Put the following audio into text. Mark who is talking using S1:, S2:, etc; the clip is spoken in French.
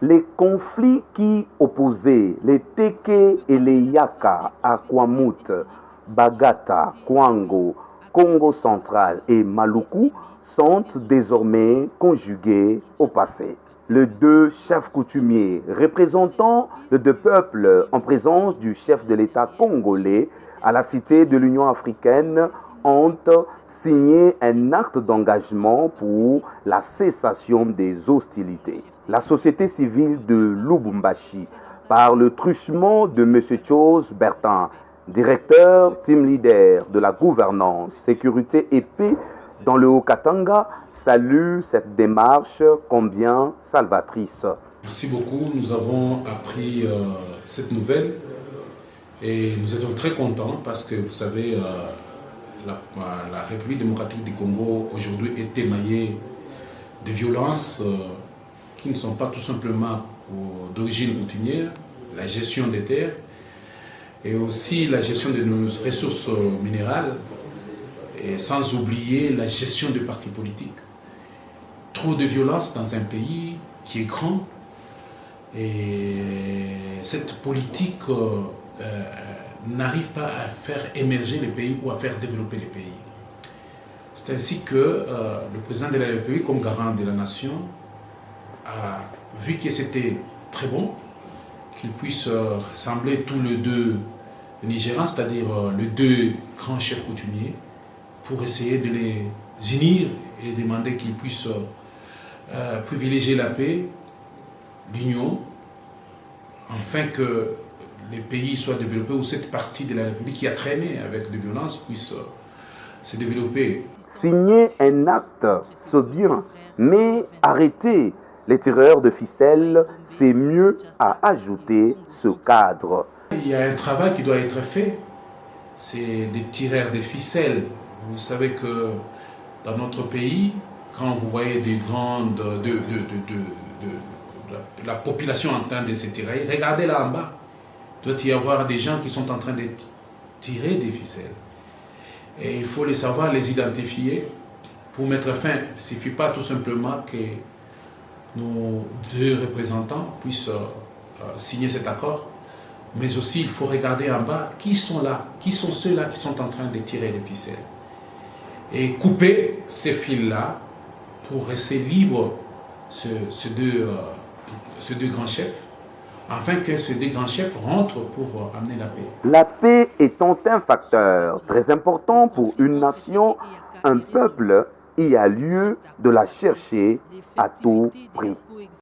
S1: Les conflits qui opposaient les Teke et les Yaka à Kwamut, Bagata, Kwango, Congo central et Maluku sont désormais conjugués au passé. Les deux chefs coutumiers représentant les deux peuples en présence du chef de l'État congolais à la Cité de l'Union africaine ont signé un acte d'engagement pour la cessation des hostilités. La société civile de Lubumbashi, par le truchement de M. Chose Bertin, directeur, team leader de la gouvernance, sécurité et paix dans le Haut-Katanga, salue cette démarche combien salvatrice.
S2: Merci beaucoup. Nous avons appris cette nouvelle et nous étions très contents parce que vous savez, la République démocratique du Congo aujourd'hui est émaillée de violences qui ne sont pas tout simplement d'origine coutumière, la gestion des terres et aussi la gestion de nos ressources minérales, et sans oublier la gestion des partis politiques. Trop de violence dans un pays qui est grand, et cette politique n'arrive pas à faire émerger les pays ou à faire développer les pays. C'est ainsi que le président de la République, comme garant de la nation, a vu que c'était très bon qu'il puisse rassembler tous les deux Nigérians, c'est-à-dire les deux grands chefs coutumiers, pour essayer de les unir et demander qu'ils puissent privilégier la paix, l'union, afin que les pays soient développés, ou cette partie de la République qui a traîné avec des violences puisse se développer.
S1: Signer un acte, c'est bien, mais arrêter les tireurs de ficelle, c'est mieux à ajouter ce cadre.
S2: Il y a un travail qui doit être fait, c'est des tireurs de ficelle. Vous savez que dans notre pays, quand vous voyez des grandes, la population en train de se tirer, regardez là en bas, il doit y avoir des gens qui sont en train de tirer des ficelles. Et il faut les savoir, les identifier pour mettre fin. Il ne suffit pas tout simplement que nos deux représentants puissent signer cet accord, mais aussi il faut regarder en bas qui sont là, qui sont ceux-là qui sont en train de tirer les ficelles. Et couper ces fils-là pour rester libre ces deux grands chefs, afin que ces deux grands chefs rentrent pour amener la paix.
S1: La paix étant un facteur très important pour une nation, un peuple, il y a lieu de la chercher à tout prix.